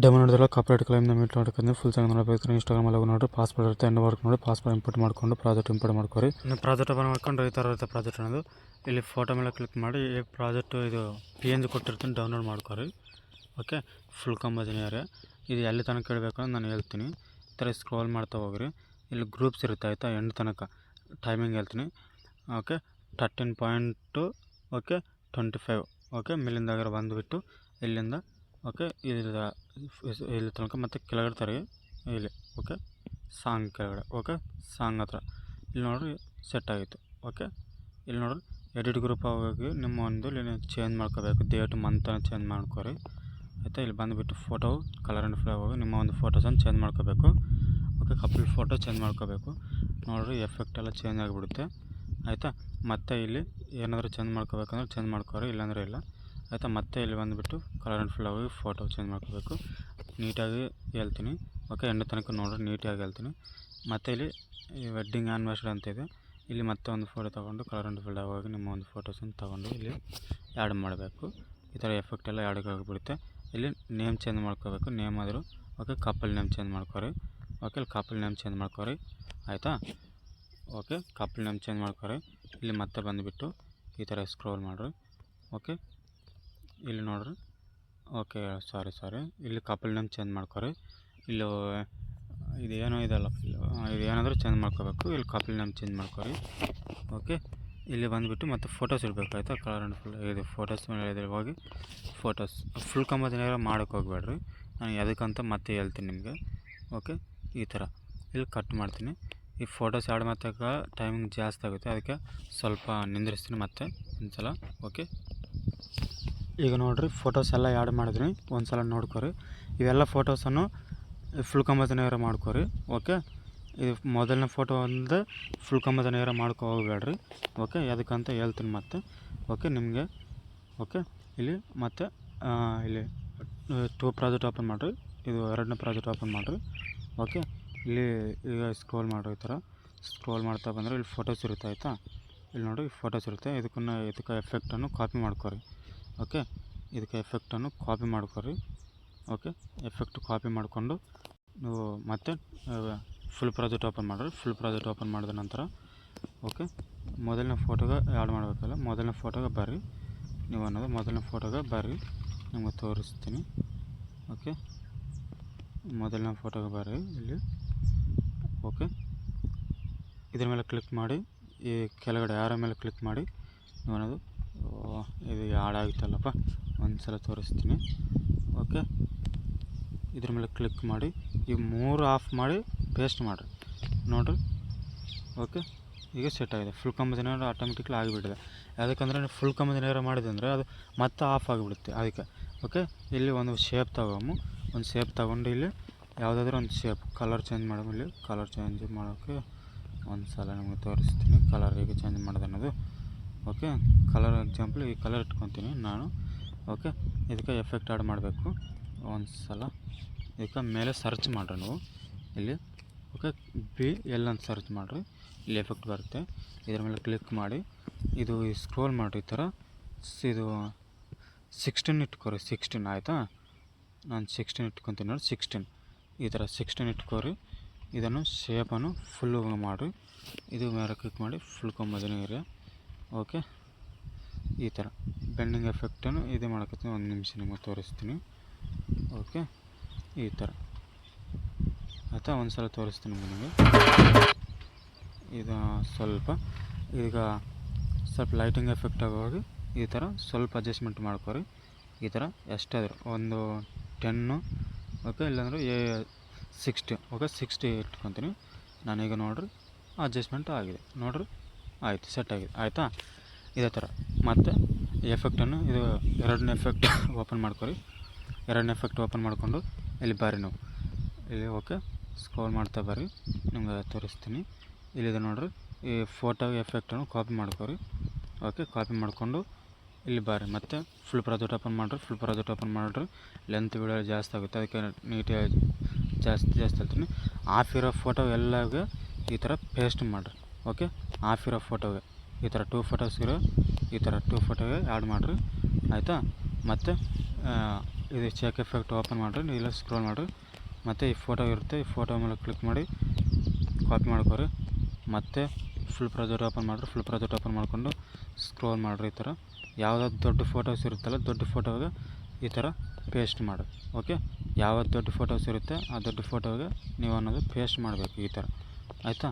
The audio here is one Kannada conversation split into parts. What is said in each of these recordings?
ಡೆಮೋ ನೋಡಿದ್ರೆ ಕಾಪರೇಟ್ ಕ್ಲೈಮ್ನ ಮೀಟ್ ನೋಡ್ಕೊಂಡು ಫುಲ್ ಚೆನ್ನಾಗಿ ನೋಡಬೇಕು. ಇನ್ಸ್ಟಾಗ್ರಾಮ್ ಅಲ್ಲಿ ನೋಡಿದ್ರೆ ಪಾಸ್ಪೋರ್ಟ್ ಇರುತ್ತೆ, ಎಂಡ್ ವರ್ಕ್ ನೋಡಿ ಪಾಸ್ಪೋರ್ಟ್ ಇಂಪೋರ್ಟ್ ಮಾಡ್ಕೊಂಡು ಪ್ರಾಜೆಕ್ಟ್ ಇಂಪೋರ್ಟ್ ಮಾಡ್ಕೊರಿ. ಪ್ರಾಜೆಕ್ಟ್ ಓಪನ್ ಮಾಡ್ಕೊಂಡು ಈ ಥರ ಇರುತ್ತೆ ಪ್ರಾಜೆಕ್ಟ್ ಅನ್ನೋದು. ಇಲ್ಲಿ ಫೋಟೋ ಮೇಲೆ ಕ್ಲಿಕ್ ಮಾಡಿ ಈ ಪ್ರಾಜೆಕ್ಟ್ ಇದು PNG ಕೊಟ್ಟಿರ್ತೀನಿ, ಡೌನ್ಲೋಡ್ ಮಾಡ್ಕೊರಿ. ಓಕೆ, ಫುಲ್ ಕಂಬಜಿನಿಯರ್ ಇದು ಎಲ್ಲಿ ತನಕ ಕೇಳಬೇಕು ಅಂತ ನಾನು ಹೇಳ್ತೀನಿ. ಈ ಥರ ಸ್ಕ್ರೋಲ್ ಮಾಡ್ತಾ ಹೋಗ್ರಿ. ಇಲ್ಲಿ ಗ್ರೂಪ್ಸ್ ಇರುತ್ತೆ ಆಯಿತಾ, ಎಂಡ್ ತನಕ ಟೈಮಿಂಗ್ ಹೇಳ್ತೀನಿ. ಓಕೆ, 13.2 ಓಕೆ 25 ಓಕೆ ಮೇಲಿಂದಾಗಿರೋ ಬಂದುಬಿಟ್ಟು ಇಲ್ಲಿಂದ ಓಕೆ ಇಲ್ಲಿ ತನಕ ಮತ್ತು ಕೆಳಗಡೆ ತರಗೆ ಇಲ್ಲಿ ಓಕೆ ಸಾಂಗ್ ಕೆಳಗಡೆ ಓಕೆ ಸಾಂಗ್ ಹತ್ರ ಇಲ್ಲಿ ನೋಡ್ರಿ ಸೆಟ್ ಆಗಿತ್ತು. ಓಕೆ, ಇಲ್ಲಿ ನೋಡ್ರಿ ಎಡಿಟ್ ಗ್ರೂಪ್ ಹೋಗಿ ನಿಮ್ಮ ಒಂದು ಇಲ್ಲಿ ಚೇಂಜ್ ಮಾಡ್ಕೋಬೇಕು, ಡೇಟ್ ಮಂತನ್ನು ಚೇಂಜ್ ಮಾಡ್ಕೊರಿ ಆಯಿತಾ. ಇಲ್ಲಿ ಬಂದುಬಿಟ್ಟು ಫೋಟೋ ಕಲರ್ ಆ್ಯಂಡ್ ಫ್ಲೈ ಹೋಗಿ ನಿಮ್ಮ ಒಂದು ಫೋಟೋಸನ್ನು ಚೇಂಜ್ ಮಾಡ್ಕೋಬೇಕು. ಓಕೆ, ಕಪಲ್ ಫೋಟೋ ಚೇಂಜ್ ಮಾಡ್ಕೋಬೇಕು. ನೋಡಿರಿ ಎಫೆಕ್ಟ್ ಎಲ್ಲ ಚೇಂಜ್ ಆಗಿಬಿಡುತ್ತೆ ಆಯಿತಾ. ಮತ್ತು ಇಲ್ಲಿ ಏನಾದರೂ ಚೇಂಜ್ ಮಾಡ್ಕೋಬೇಕಂದ್ರೆ ಚೇಂಜ್ ಮಾಡ್ಕೊರಿ, ಇಲ್ಲಾಂದರೆ ಇಲ್ಲ ಆಯಿತಾ. ಮತ್ತೆ ಇಲ್ಲಿ ಬಂದುಬಿಟ್ಟು ಕಲರ್ ಆ್ಯಂಡ್ ಫುಲ್ ಹೋಗಿ ಫೋಟೋ ಚೇಂಜ್ ಮಾಡ್ಕೋಬೇಕು. ನೀಟಾಗಿ ಹೇಳ್ತೀನಿ ಓಕೆ, ಎಂಡ್ ತನಕ ನೋಡ್ರಿ ನೀಟಾಗಿ ಹೇಳ್ತೀನಿ. ಮತ್ತು ಇಲ್ಲಿ ವೆಡ್ಡಿಂಗ್ ಆ್ಯನಿವರ್ಸರಿ ಅಂತ ಇದೆ, ಇಲ್ಲಿ ಮತ್ತೆ ಒಂದು ಫೋಟೋ ತೊಗೊಂಡು ಕಲರ್ ಆ್ಯಂಡ್ ಫುಲ್ ಹೋಗಿ ನಿಮ್ಮ ಒಂದು ಫೋಟೋಸನ್ನು ತೊಗೊಂಡು ಇಲ್ಲಿ ಆ್ಯಡ್ ಮಾಡಬೇಕು. ಈ ಥರ ಎಫೆಕ್ಟ್ ಎಲ್ಲ ಆ್ಯಡ್ ಆಗಿಬಿಡುತ್ತೆ. ಇಲ್ಲಿ ನೇಮ್ ಚೇಂಜ್ ಮಾಡ್ಕೋಬೇಕು, ನೇಮ್ ಆದರೂ ಓಕೆ ಕಪಲ್ ನೇಮ್ ಚೇಂಜ್ ಮಾಡ್ಕೊರಿ. ಓಕೆ, ಇಲ್ಲಿ ಕಪಲ್ ನೇಮ್ ಚೇಂಜ್ ಮಾಡ್ಕೊರಿ ಆಯಿತಾ. ಓಕೆ, ಕಪಲ್ ನೇಮ್ ಚೇಂಜ್ ಮಾಡ್ಕೊರಿ. ಇಲ್ಲಿ ಮತ್ತೆ ಬಂದುಬಿಟ್ಟು ಈ ಥರ ಸ್ಕ್ರೋಲ್ ಮಾಡಿರಿ. ಓಕೆ, ಇಲ್ಲಿ ನೋಡ್ರಿ ಓಕೆ ಸಾರಿ ಇಲ್ಲಿ ಕಪಲ್ ನೇಮ್ ಚೇಂಜ್ ಮಾಡ್ಕೊರಿ. ಇಲ್ಲಿ ಇದು ಏನೋ ಇದಲ್ಲ, ಇದು ಏನಾದರೂ ಚೇಂಜ್ ಮಾಡ್ಕೋಬೇಕು. ಇಲ್ಲಿ ಕಪಲ್ ನೇಮ್ ಚೇಂಜ್ ಮಾಡ್ಕೊರಿ. ಓಕೆ, ಇಲ್ಲಿ ಬಂದುಬಿಟ್ಟು ಮತ್ತು ಫೋಟೋಸ್ ಇರಬೇಕು ಆಯಿತಾ. ಕಲರ್ ಆ್ಯಂಡ್ ಫುಲ್ ಇದು ಫೋಟೋಸ್ ಮೇಲೆ ಇದ್ರೆ ಹೋಗಿ ಫೋಟೋಸ್ ಫುಲ್ ಕಂಬದಿನಾರ ಮಾಡೋಕ್ಕೆ ಹೋಗ್ಬೇಡ್ರಿ, ನಾನು ಅದಕ್ಕಂತ ಮತ್ತೆ ಹೇಳ್ತೀನಿ ನಿಮಗೆ. ಓಕೆ, ಈ ಥರ ಇಲ್ಲಿ ಕಟ್ ಮಾಡ್ತೀನಿ. ಈ ಫೋಟೋಸ್ ಆ್ಯಡ್ ಮಾಡ್ತಾಗ ಟೈಮಿಂಗ್ ಜಾಸ್ತಿ ಆಗುತ್ತೆ, ಅದಕ್ಕೆ ಸ್ವಲ್ಪ ನಿಂದ್ರಿಸ್ತೀನಿ ಮತ್ತೆ ಒಂದು ಸಲ. ಓಕೆ, ಈಗ ನೋಡಿರಿ ಫೋಟೋಸ್ ಎಲ್ಲ ಆ್ಯಡ್ ಮಾಡಿದ್ರಿ, ಒಂದು ಸಲ ನೋಡ್ಕೊರಿ. ಇವೆಲ್ಲ ಫೋಟೋಸನ್ನು ಫುಲ್ ಕಂಬದ ನೇರ ಮಾಡ್ಕೊರಿ. ಓಕೆ, ಇದು ಮೊದಲನೇ ಫೋಟೋ ಒಂದು ಫುಲ್ ಕಂಬದ ನೇರ ಮಾಡ್ಕೊ ಹೋಗ್ಬೇಡ್ರಿ. ಓಕೆ, ಅದಕ್ಕಂತ ಹೇಳ್ತೀನಿ ಮತ್ತೆ. ಓಕೆ ನಿಮಗೆ ಓಕೆ, ಇಲ್ಲಿ ಮತ್ತೆ ಇಲ್ಲಿ 2 ಪ್ರಾಜೆಕ್ಟ್ ಓಪನ್ ಮಾಡಿರಿ, ಇದು 2ನೇ ಪ್ರಾಜೆಕ್ಟ್ ಓಪನ್ ಮಾಡಿರಿ. ಓಕೆ, ಇಲ್ಲಿ ಈಗ ಸ್ಕ್ರೋಲ್ ಮಾಡಿರಿ. ಈ ಥರ ಸ್ಕ್ರೋಲ್ ಮಾಡ್ತಾ ಬಂದರೆ ಇಲ್ಲಿ ಫೋಟೋಸ್ ಇರುತ್ತೆ ಆಯಿತಾ. ಇಲ್ಲಿ ನೋಡಿ ಫೋಟೋಸ್ ಇರುತ್ತೆ, ಇದಕ್ಕೆ ಎಫೆಕ್ಟನ್ನು ಕಾಪಿ ಮಾಡ್ಕೊರಿ. ಓಕೆ, ಇದಕ್ಕೆ ಎಫೆಕ್ಟನ್ನು ಕಾಪಿ ಮಾಡ್ಕೊರಿ. ಓಕೆ, ಎಫೆಕ್ಟ್ ಕಾಪಿ ಮಾಡಿಕೊಂಡು ನೀವು ಮತ್ತೆ ಫುಲ್ ಪ್ರಾಜೆಕ್ಟ್ ಓಪನ್ ಮಾಡಿರಿ. ಫುಲ್ ಪ್ರಾಜೆಕ್ಟ್ ಓಪನ್ ಮಾಡಿದ ನಂತರ ಓಕೆ ಮೊದಲನೇ ಫೋಟೋಗೆ ಆ್ಯಡ್ ಮಾಡಬೇಕಲ್ಲ, ಮೊದಲನೇ ಫೋಟೋಗೆ ಬರ್ರಿ ನೀವು ಅನ್ನೋದು. ಮೊದಲನೇ ಫೋಟೋಗೆ ಬರ್ರಿ, ನಿಮಗೆ ತೋರಿಸ್ತೀನಿ. ಓಕೆ, ಮೊದಲನೇ ಫೋಟೋಗೆ ಬರ್ರಿ ಇಲ್ಲಿ. ಓಕೆ, ಇದ್ರ ಮೇಲೆ ಕ್ಲಿಕ್ ಮಾಡಿ ಈ ಕೆಳಗಡೆ ಯಾರ ಮೇಲೆ ಕ್ಲಿಕ್ ಮಾಡಿ ನೀವು ಅನ್ನೋದು. ಇದು ಹಾಳಾಗಿತ್ತಲ್ಲಪ್ಪ, ಒಂದು ಸಲ ತೋರಿಸ್ತೀನಿ. ಓಕೆ, ಇದ್ರ ಮೇಲೆ ಕ್ಲಿಕ್ ಮಾಡಿ ಈ 3 ಆಫ್ ಮಾಡಿ ಪೇಸ್ಟ್ ಮಾಡಿರಿ ನೋಡಿರಿ. ಓಕೆ, ಈಗ ಸೆಟ್ ಆಗಿದೆ. ಫುಲ್ ಕಂಬದಿನಾರ ಆಟೋಮೆಟಿಕ್ಲಿ ಆಗಿಬಿಟ್ಟಿದೆ. ಯಾಕಂದರೆ ಫುಲ್ ಕಂಬದಿನಾರ ಮಾಡಿದೆ ಅಂದರೆ ಅದು ಮತ್ತೆ ಆಫ್ ಆಗಿಬಿಡುತ್ತೆ ಅದಕ್ಕೆ. ಓಕೆ, ಇಲ್ಲಿ ಒಂದು ಶೇಪ್ ತಗೊಂಡು ಒಂದು ಶೇಪ್ ತೊಗೊಂಡು ಇಲ್ಲಿ ಯಾವುದಾದ್ರೂ ಒಂದು ಶೇಪ್ ಕಲರ್ ಚೇಂಜ್ ಮಾಡೋದು. ಇಲ್ಲಿ ಕಲರ್ ಚೇಂಜ್ ಮಾಡೋಕ್ಕೆ ಒಂದು ಸಲ ನಿಮಗೆ ತೋರಿಸ್ತೀನಿ, ಕಲರ್ ಹೇಗೆ ಚೇಂಜ್ ಮಾಡೋದು ಅನ್ನೋದು. ಓಕೆ, ಕಲರ್ ಎಕ್ಸಾಂಪಲ್ ಈ ಕಲರ್ ಇಟ್ಕೊತೀನಿ ನಾನು. ಓಕೆ, ಇದಕ್ಕೆ ಎಫೆಕ್ಟ್ ಆ್ಯಡ್ ಮಾಡಬೇಕು. ಒಂದು ಸಲ ಇದಕ್ಕೆ ಮೇಲೆ ಸರ್ಚ್ ಮಾಡಿರಿ ನೀವು ಇಲ್ಲಿ. ಓಕೆ, BL ಅಂತ ಸರ್ಚ್ ಮಾಡಿರಿ, ಇಲ್ಲಿ ಎಫೆಕ್ಟ್ ಬರುತ್ತೆ. ಇದರ ಮೇಲೆ ಕ್ಲಿಕ್ ಮಾಡಿ ಇದು ಸ್ಕ್ರೋಲ್ ಮಾಡಿರಿ. ಈ ಥರ ಇದು 16 ಇಟ್ಕೊರಿ. 16 ಆಯಿತಾ, ನಾನು 16 ಇಟ್ಕೊತೀನಿ ನೋಡಿ. 16 ಈ ಥರ 16 ಇಟ್ಕೊರಿ. ಇದನ್ನು ಶೇಪನ್ನು ಫುಲ್ಲು ಮಾಡಿರಿ. ಇದು ಮೇಲೆ ಕ್ಲಿಕ್ ಮಾಡಿ ಫುಲ್ ಕಂಬದಿನ ಏರಿಯಾ. ಓಕೆ, ಈ ಥರ ಬೆಂಡಿಂಗ್ ಎಫೆಕ್ಟನ್ನು ಇದು ಮಾಡಕತ್ತೀನಿ. ಒಂದು ನಿಮಿಷ ನಿಮಗೆ ತೋರಿಸ್ತೀನಿ. ಓಕೆ, ಈ ಥರ ಆಯಿತಾ, ಒಂದು ಸಲ ತೋರಿಸ್ತೀನಿ ನಿಮಗೆ. ಇದು ಸ್ವಲ್ಪ ಈಗ ಸ್ವಲ್ಪ ಲೈಟಿಂಗ್ ಎಫೆಕ್ಟ್ ಆಗೋಗಿ ಈ ಥರ ಸ್ವಲ್ಪ ಅಡ್ಜಸ್ಟ್ಮೆಂಟ್ ಮಾಡ್ಕೊರಿ. ಈ ಥರ ಎಷ್ಟಾದರೂ ಒಂದು 10 ಓಕೆ, ಇಲ್ಲಾಂದರೆ 60 ಓಕೆ 60 ಇಟ್ಕೊತೀನಿ ನಾನೀಗ. ನೋಡಿರಿ ಅಡ್ಜಸ್ಟ್ಮೆಂಟ್ ಆಗಿದೆ ನೋಡಿರಿ, ಆಯಿತು ಸೆಟ್ ಆಗಿದೆ ಆಯಿತಾ. ಇದೇ ಥರ ಮತ್ತು ಎಫೆಕ್ಟನ್ನು ಇದು 2ನೇ ಎಫೆಕ್ಟ್ ಓಪನ್ ಮಾಡ್ಕೊರಿ. 2ನೇ ಎಫೆಕ್ಟ್ ಓಪನ್ ಮಾಡಿಕೊಂಡು ಇಲ್ಲಿ ಬರ್ರಿ ನೀವು ಇಲ್ಲಿ. ಓಕೆ, ಸ್ಕ್ರೋಲ್ ಮಾಡ್ತಾ ಬರ್ರಿ, ನಿಮ್ಗೆ ತೋರಿಸ್ತೀನಿ. ಇಲ್ಲಿದೆ ನೋಡಿರಿ, ಈ ಫೋಟೋ ಎಫೆಕ್ಟನ್ನು ಕಾಪಿ ಮಾಡ್ಕೊರಿ. ಓಕೆ, ಕಾಪಿ ಮಾಡಿಕೊಂಡು ಇಲ್ಲಿ ಬರ್ರಿ ಮತ್ತು ಫುಲ್ ಪ್ರಾಜೆಕ್ಟ್ ಓಪನ್ ಮಾಡಿರಿ. ಫುಲ್ ಪ್ರಾಜೆಕ್ಟ್ ಓಪನ್ ಮಾಡಿರಿ, ಲೆಂತ್ ವಿಡಿಯೋ ಜಾಸ್ತಿ ಆಗುತ್ತೆ, ಅದಕ್ಕೆ ನೀಟಾಗಿ ಜಾಸ್ತಿ ಹೇಳ್ತೀನಿ. ಆಫ್ ಇರೋ ಫೋಟೋ ಎಲ್ಲಗೆ ಈ ಥರ ಪೇಸ್ಟ್ ಮಾಡಿರಿ. ಓಕೆ, ಆಫ್ ಇರೋ ಫೋಟೋಗೆ ಈ ಥರ 2 ಫೋಟೋಸ್ ಇರೋ ಈ ಥರ 2 ಫೋಟೋಗೆ ಆ್ಯಡ್ ಮಾಡಿರಿ ಆಯಿತಾ. ಮತ್ತು ಇದು ಚೆಕ್ ಎಫೆಕ್ಟ್ ಓಪನ್ ಮಾಡಿರಿ, ಇಲ್ಲ ಸ್ಕ್ರೋಲ್ ಮಾಡಿರಿ. ಮತ್ತು ಈ ಫೋಟೋ ಇರುತ್ತೆ, ಈ ಫೋಟೋ ಮೇಲೆ ಕ್ಲಿಕ್ ಮಾಡಿ ಕಾಪಿ ಮಾಡ್ಕೊರಿ. ಮತ್ತು ಫುಲ್ ಪ್ರಾಜೆಕ್ಟ್ ಓಪನ್ ಮಾಡಿರಿ. ಫುಲ್ ಪ್ರಾಜೆಕ್ಟ್ ಓಪನ್ ಮಾಡಿಕೊಂಡು ಸ್ಕ್ರೋಲ್ ಮಾಡಿರಿ. ಈ ಥರ ಯಾವುದಾದ್ರು ದೊಡ್ಡ ಫೋಟೋಸ್ ಇರುತ್ತಲ್ಲ, ದೊಡ್ಡ ಫೋಟೋಗೆ ಈ ಥರ ಪೇಸ್ಟ್ ಮಾಡಿ. ಓಕೆ, ಯಾವ್ದು ದೊಡ್ಡ ಫೋಟೋಸ್ ಇರುತ್ತೆ ಆ ದೊಡ್ಡ ಫೋಟೋಗೆ ನೀವು ಅನ್ನೋದು ಪೇಸ್ಟ್ ಮಾಡಬೇಕು. ಈ ಥರ ಆಯಿತಾ?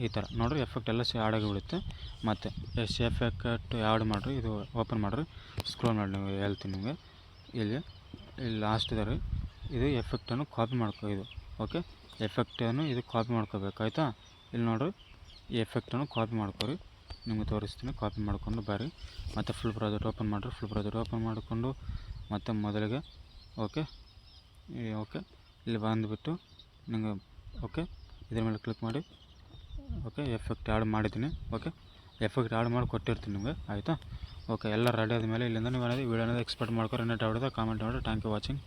ಈ ಥರ ನೋಡಿರಿ, ಎಫೆಕ್ಟ್ ಎಲ್ಲ ಆ್ಯಡ್ ಆಗಿಬಿಡುತ್ತೆ. ಮತ್ತು ಎಫೆಕ್ಟ್ ಆ್ಯಡ್ ಮಾಡಿರಿ. ಇದು ಓಪನ್ ಮಾಡಿರಿ, ಸ್ಕ್ರೋಲ್ ಮಾಡಿ. ನೀವು ಹೇಳ್ತೀನಿ ನಿಮಗೆ, ಇಲ್ಲಿ ಲಾಸ್ಟ್ ಇದೆ ರೀ, ಇದು ಎಫೆಕ್ಟನ್ನು ಕಾಪಿ ಮಾಡ್ಕೊ. ಇದು ಓಕೆ, ಎಫೆಕ್ಟನ್ನು ಇದು ಕಾಪಿ ಮಾಡ್ಕೋಬೇಕು. ಆಯಿತಾ? ಇಲ್ಲಿ ನೋಡಿರಿ, ಈ ಎಫೆಕ್ಟನ್ನು ಕಾಪಿ ಮಾಡ್ಕೊರಿ. ನಿಮಗೆ ತೋರಿಸ್ತೀನಿ. ಕಾಪಿ ಮಾಡಿಕೊಂಡು ಬರ್ರಿ. ಮತ್ತು ಫುಲ್ ಪ್ರಾಜೆಕ್ಟ್ ಓಪನ್ ಮಾಡಿರಿ. ಫುಲ್ ಪ್ರಾಜೆಕ್ಟ್ ಓಪನ್ ಮಾಡಿಕೊಂಡು ಮತ್ತು ಮೊದಲಿಗೆ ಓಕೆ ಇಲ್ಲಿ ಬಂದುಬಿಟ್ಟು ನಿಮಗೆ ಓಕೆ ಇದ್ರ ಮೇಲೆ ಕ್ಲಿಕ್ ಮಾಡಿ. ಓಕೆ, ಎಫೆಕ್ಟ್ ಆ್ಯಡ್ ಮಾಡಿದ್ದೀನಿ. ಓಕೆ, ಎಫೆಕ್ಟ್ ಆ್ಯಡ್ ಮಾಡಿ ಕೊಟ್ಟಿರ್ತೀನಿ ನಿಮಗೆ. ಆಯಿತಾ? ಓಕೆ, ಎಲ್ಲ ರೆಡಿ ಆದಮೇಲೆ ಇಲ್ಲಿಂದ ನೀವು ಏನಾದರೂ ವೀಡಿಯೋನ ಎಕ್ಸ್ಪೋರ್ಟ್ ಮಾಡ್ಕೊಂಡು ನೆಟ್ ಆಡೋದು ಕಾಮೆಂಟ್ ಮಾಡಿ. Thank you watching.